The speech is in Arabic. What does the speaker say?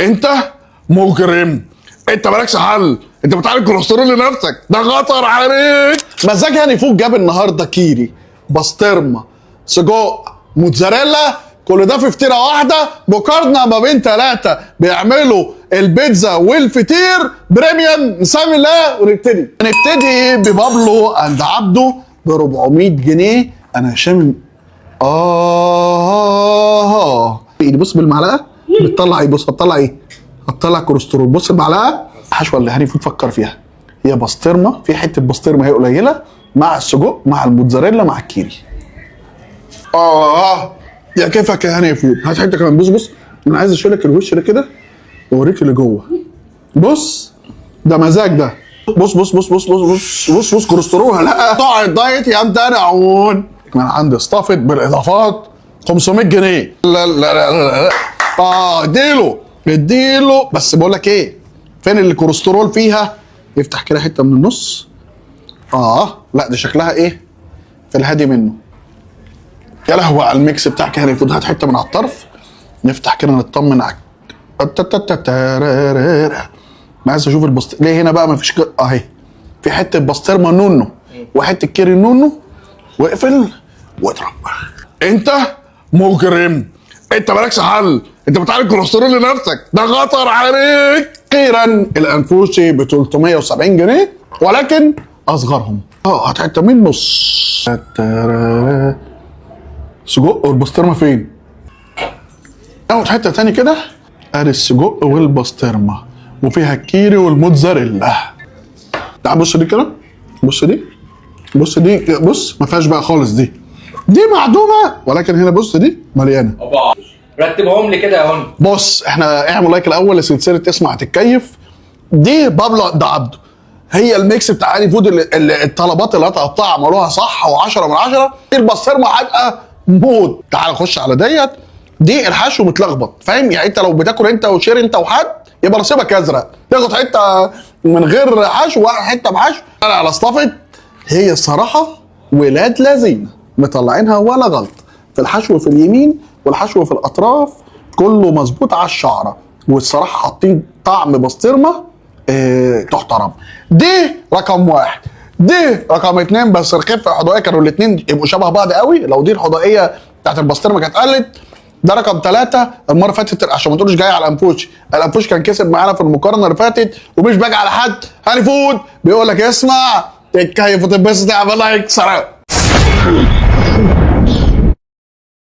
انت مجرم، انت مالكش حل، انت بتعالج كوليسترول لنفسك، ده خطر عليك. مزاج هاني فوق جاب النهارده كيري، بسطرمه، سجق، موتزاريلا، كل ده في فطيره واحده. مقارنه ما بين ثلاثه بيعملوا البيتزا والفطير بريميوم. نسمي الله ونبتدي. ببابلو اند عبده ب 400 جنيه. انا هشام ايدي بص بالمعلقه بتطلع ايه؟ بص هتطلع ايه؟ هتطلع كوليسترول. بص المعلقه الحشوه اللي هاني فود فكر فيها هي بسطرمه، في حته بسطرمه هي قليله مع السجق مع الموتزاريلا مع الكيري. يا كيفك يا هاني فود. هات حته كمان. بص بص انا عايز اشيلك الوش ده كده واوريك اللي جوه. بص ده مزاج ده. بص بص بص بص بص بص بص بص كوليسترول. لا طاع الدايت يا مدرعون. كمان عندي اصطفت بالاضافات 500 جنيه. لا لا لا لا اديله بس بقول لك ايه، فين الكوليسترول فيها؟ يفتح كده حته من النص. لا دي شكلها ايه في الهادي منه. يا لهوي على الميكس بتاعك هاني فود. هات حته من على الطرف نفتح كده نطمن عليك. انا عايز اشوف ليه هنا بقى مفيش اهي في حته بسطرمه نونو وحته كيري نونو. واقفل واضرب. انت مجرم، انت مالكش حل، انت بتعالج كوليسترول لنفسك، ده خطر عليك. اخيرا الانفوشي ب 370 جنيه ولكن اصغرهم. هات حته من نص. سجق والبسطرمه فين؟ اخد حته تاني كده. ادي السجق والبسطرمه وفيها الكيري والموتزاريلا. تعال بص دي كده. بص دي بص ما فيهاش بقى خالص. دي معدومه ولكن هنا بص دي مليانه. رتبهم لي كده يا هون. بص احنا اعمل لايك الاول لسلسله اسمع تتكيف. دي بابلو ده عبده، هي الميكس بتاع هاني فود اللي الطلبات اللي هتقطعها عملوها صح و10 من 10. البسطرمه هتبقى موت. تعال نخش على ديت. دي الحشو متلخبط فاهم يعني. انت لو بتاكل انت وشير انت وحد يبقى نصيبك ازرق، تاخد حته من غير حشو وواحد حته بحشو. انا على اصطفت هي الصراحه ولاد لذينه مطلعينها ولا غلط. في الحشو في اليمين والحشو في الاطراف كله مظبوط على الشعره. والصراحه حاطين طعم بسطرمه تحترم. دي رقم واحد. دي رقم اتنين. بس الخفه الحضائيه كانوا الاتنين يبقوا شبه بعض قوي. لو دي الحضائيه بتاعت البسطرمه كانت قلت. ده رقم ثلاثة. المره اللي فاتت عشان ما تقولوش جاي على الانفوش، الانفوش كان كسب معانا في المقارنه اللي فاتت ومش باجي على حد. هاني فود بيقول لك اسمع تتكيف وتتبسط، اعمل لايك. سلام.